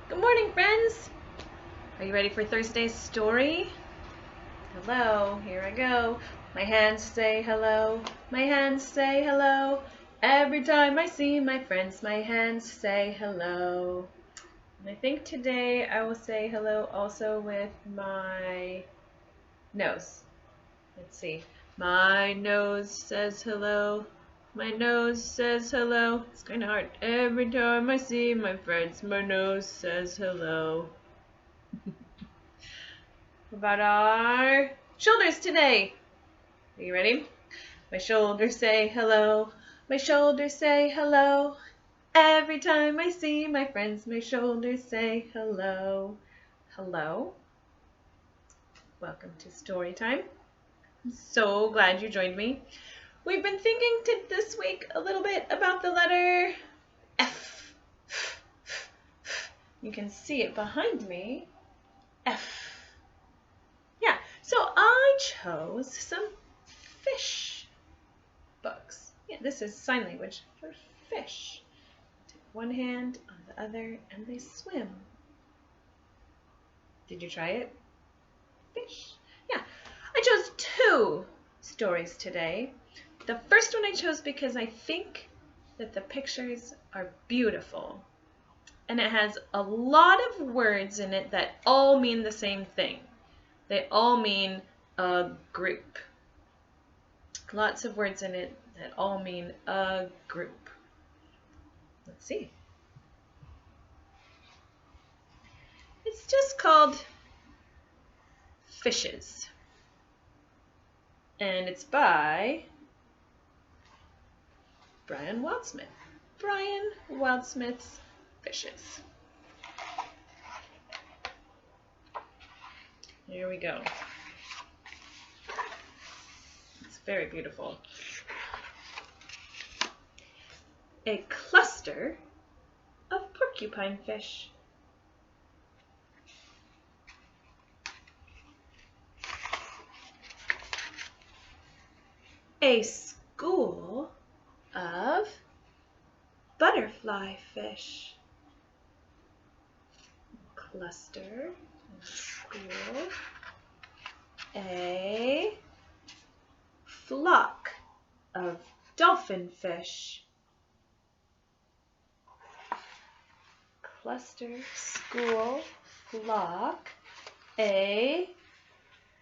Good morning, friends! Are you ready for Thursday's story? Hello, here I go. My hands say hello, my hands say hello. Every time I see my friends, my hands say hello. And I think today I will say hello also with my nose. Let's see. My nose says hello. My nose says hello. It's kind of hard. Every time I see my friends, my nose says hello. What about our shoulders today? Are you ready? My shoulders say hello. My shoulders say hello. Every time I see my friends, my shoulders say hello. Hello. Welcome to story time. I'm so glad you joined me. We've been thinking this week a little bit about the letter F. You can see it behind me. F. Yeah, so I chose some fish books. Yeah, this is sign language for fish. Take one hand on the other and they swim. Did you try it? Fish. Yeah, I chose two stories today. The first one I chose because I think that the pictures are beautiful. And it has a lot of words in it that all mean the same thing. They all mean a group. Lots of words in it that all mean a group. Let's see. It's just called Fishes. And it's by Brian Wildsmith. Brian Wildsmith's Fishes. Here we go. It's very beautiful. A cluster of porcupine fish. A school of butterfly fish. Cluster, school. A flock of dolphin fish. Cluster, school, flock. A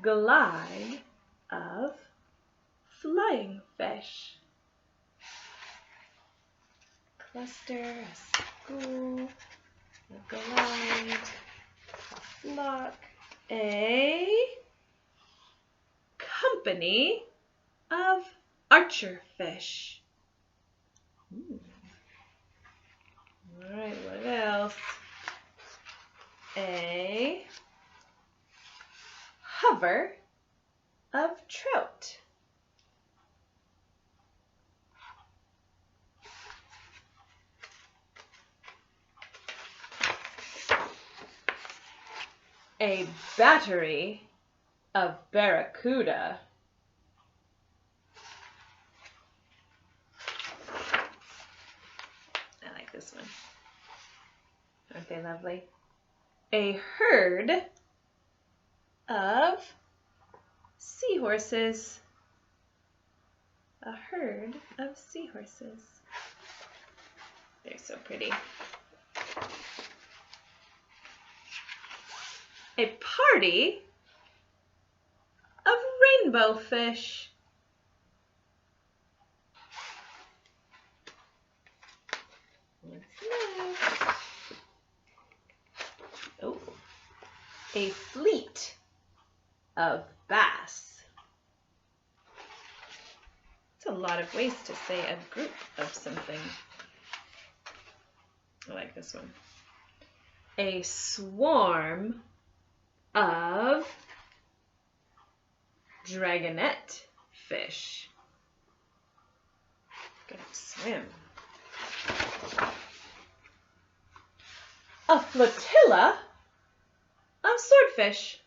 glide of flying fish. Cluster, a school, a glide, a flock, a company of archer fish. All right, what else? A hover of trout. A battery of barracuda. I like this one. Aren't they lovely? A herd of seahorses. A herd of seahorses. They're so pretty. A party of rainbow fish. What's next? Oh, a fleet of bass. It's a lot of ways to say a group of something. I like this one. A swarm of dragonet fish. Gotta swim. A flotilla of swordfish.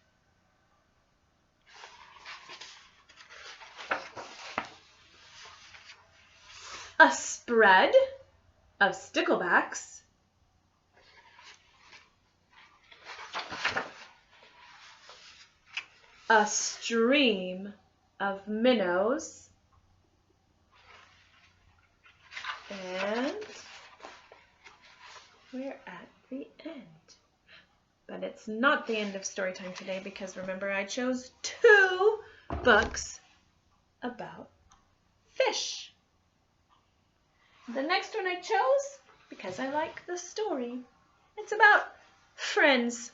A spread of sticklebacks. a stream of minnows, and we're at the end. But it's not the end of story time today because remember I chose 2 books about fish. The next one I chose because I like the story. It's about friends.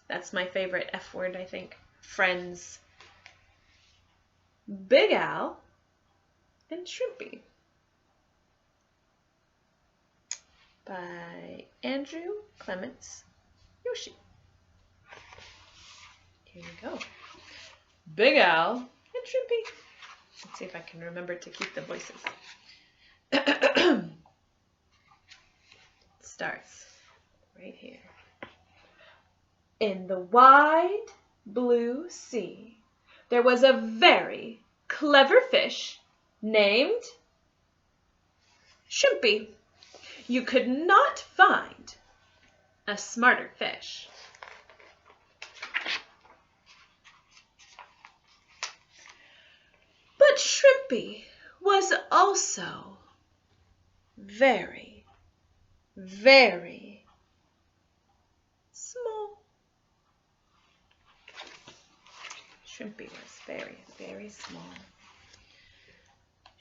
That's my favorite F word, I think. Friends. Big Al and Shrimpy by Andrew Clements Yoshi. Here we go. Big Al and Shrimpy. Let's see if I can remember to keep the voices. It starts right here. In the wide blue sea, there was a very clever fish named Shrimpy. You could not find a smarter fish. But Shrimpy was also very, very small. Shrimpy was very, very small.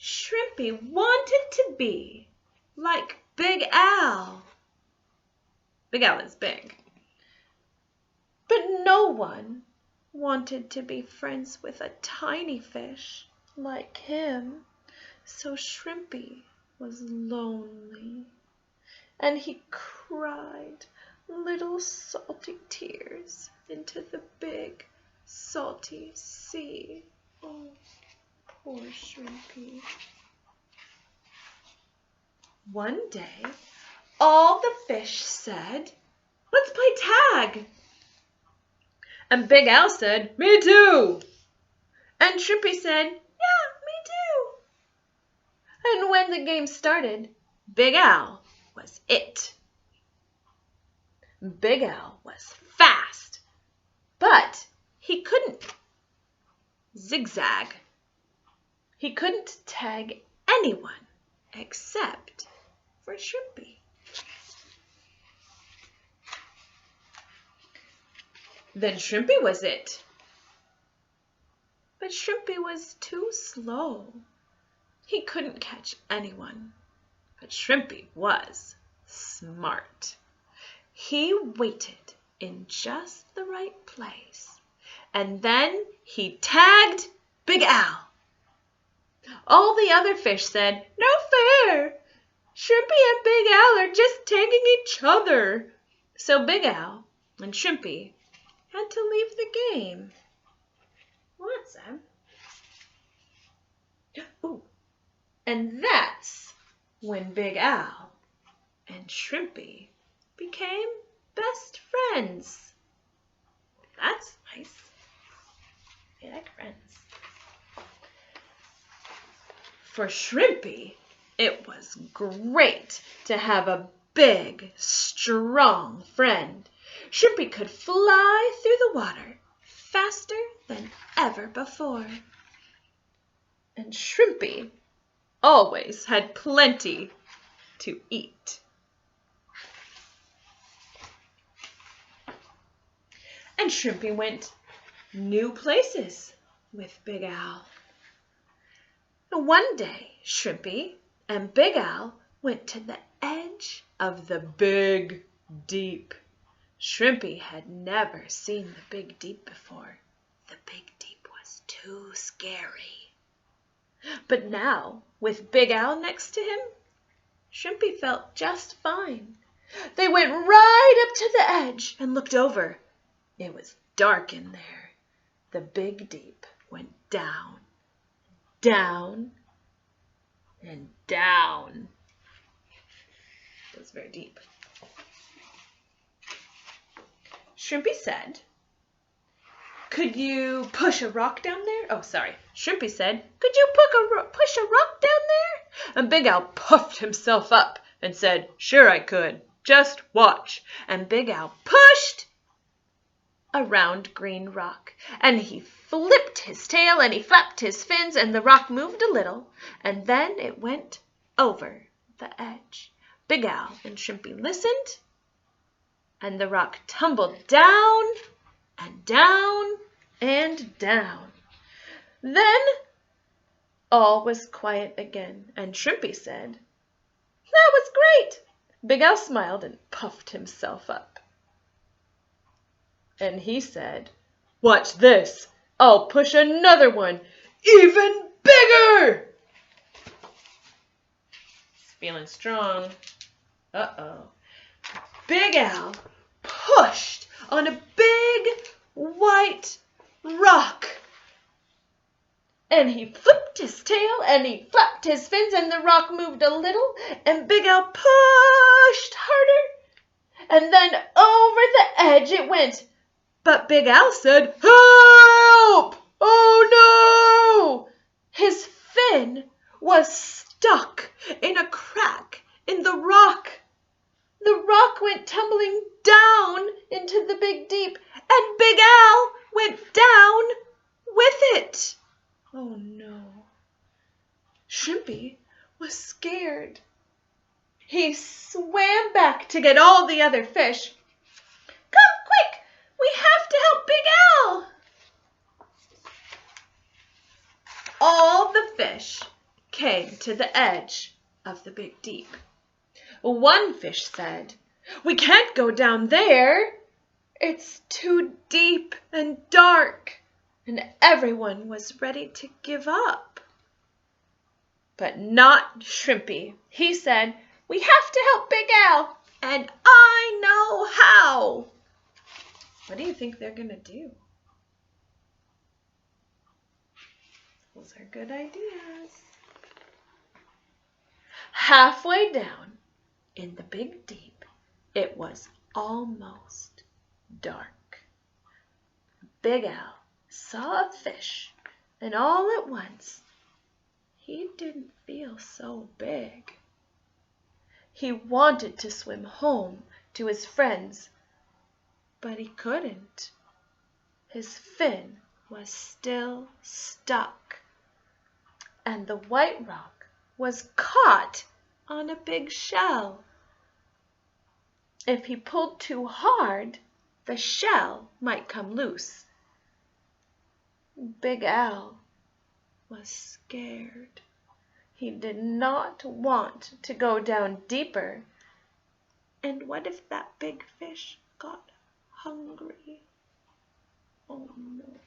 Shrimpy wanted to be like Big Al. Big Al is big. But no one wanted to be friends with a tiny fish like him. So Shrimpy was lonely, and he cried little salty tears into the big salty sea. Oh, poor Shrimpy. One day, all the fish said, "Let's play tag." And Big Al said, "Me too." And Shrimpy said, "Yeah, me too." And when the game started, Big Al was it. Big Al was fast, but he couldn't zigzag. He couldn't tag anyone except for Shrimpy. Then Shrimpy was it. But Shrimpy was too slow. He couldn't catch anyone. But Shrimpy was smart. He waited in just the right place, and then he tagged Big Al. All the other fish said, "No fair! Shrimpy and Big Al are just tagging each other." So Big Al and Shrimpy had to leave the game. What's that? Ooh. And that's when Big Al and Shrimpy became best friends. That's nice. I like friends. For Shrimpy, it was great to have a big, strong friend. Shrimpy could fly through the water faster than ever before. And Shrimpy always had plenty to eat. And Shrimpy went new places with Big Al. And one day, Shrimpy and Big Al went to the edge of the big deep. Shrimpy had never seen the big deep before. The big deep was too scary. But now, with Big Al next to him, Shrimpy felt just fine. They went right up to the edge and looked over. It was dark in there. The big deep went down, down, and down. It was very deep. Shrimpy said, "Could you push a rock down there?" Oh, sorry. Shrimpy said, "Could you push a rock down there?" And Big Al puffed himself up and said, "Sure I could. Just watch." And Big Al pushed a round green rock, and he flipped his tail and he flapped his fins, and the rock moved a little, and then it went over the edge. Big Al and Shrimpy listened, and the rock tumbled down and down and down. Then all was quiet again, and Shrimpy said, "That was great." Big Al smiled and puffed himself up. And he said, "Watch this. I'll push another one, even bigger." He's feeling strong. Uh-oh. Big Al pushed on a big white rock. And he flipped his tail and he flapped his fins, and the rock moved a little, and Big Al pushed harder, and then over the edge it went. But Big Al said, "Help! Oh no!" His fin was stuck in a crack in the rock. The rock went tumbling down into the big deep, and Big Al went down with it. Oh no. Shrimpy was scared. He swam back to get all the other fish. "Come quick! We have to help Big Al!" All the fish came to the edge of the big deep. One fish said, "We can't go down there. It's too deep and dark." And everyone was ready to give up. But not Shrimpy. He said, "We have to help Big Al, and I know how." What do you think they're going to do? Those are good ideas. Halfway down in the big deep, it was almost dark. Big Al saw a fish, and all at once, he didn't feel so big. He wanted to swim home to his friends, but he couldn't. His fin was still stuck, and the white rock was caught on a big shell. If he pulled too hard, the shell might come loose. Big Al was scared. He did not want to go down deeper. And what if that big fish got hungry? Oh no.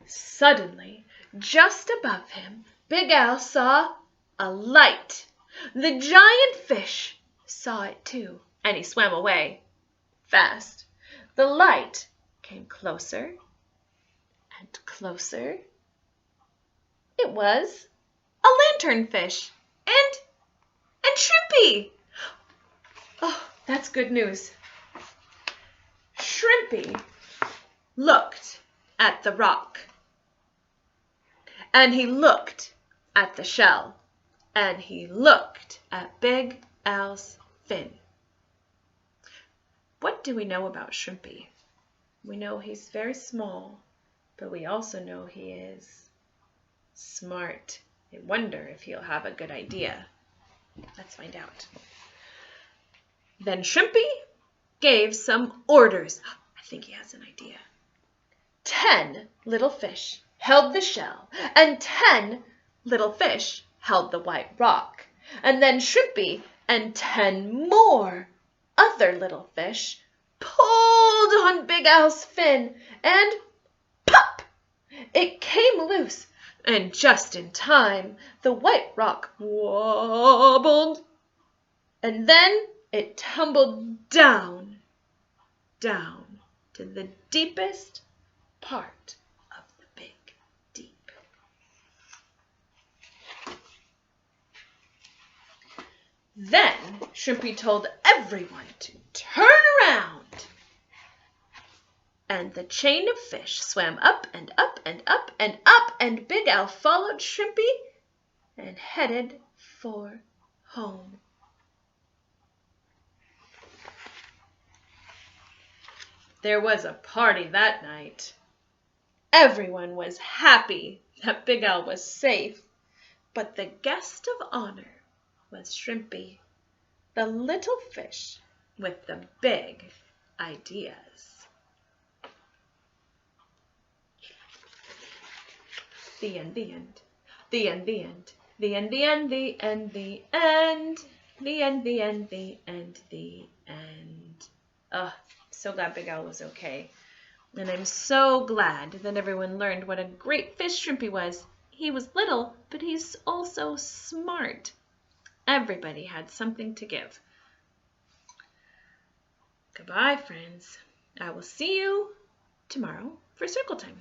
Suddenly, just above him, Big Al saw a light. The giant fish saw it too, and he swam away fast. The light came closer and closer. It was a lanternfish and Shrimpy. Oh, that's good news. Shrimpy looked at the rock, and he looked at the shell, and he looked at Big Al's fin. What do we know about Shrimpy? We know he's very small, but we also know he is smart. I wonder if he'll have a good idea. Let's find out. Then Shrimpy gave some orders. I think he has an idea. 10 little fish held the shell, and 10 little fish held the white rock. And then Shrimpy and 10 more other little fish pulled on Big Al's fin, and pop! It came loose, and just in time, the white rock wobbled, and then it tumbled down to the deepest part of the big deep. Then Shrimpy told everyone to turn around. And the chain of fish swam up and up and up and up, and Big Al followed Shrimpy and headed for home. There was a party that night. Everyone was happy that Big Al was safe, but the guest of honor was Shrimpy, the little fish with the big ideas. The end, the end. The end, the end. The end, the end, the end, the end. The end, the end, the end, the end. Oh, so glad Big Al was okay. And I'm so glad that everyone learned what a great fish Shrimpy was. He was little, but he's also smart. Everybody had something to give. Goodbye, friends. I will see you tomorrow for circle time.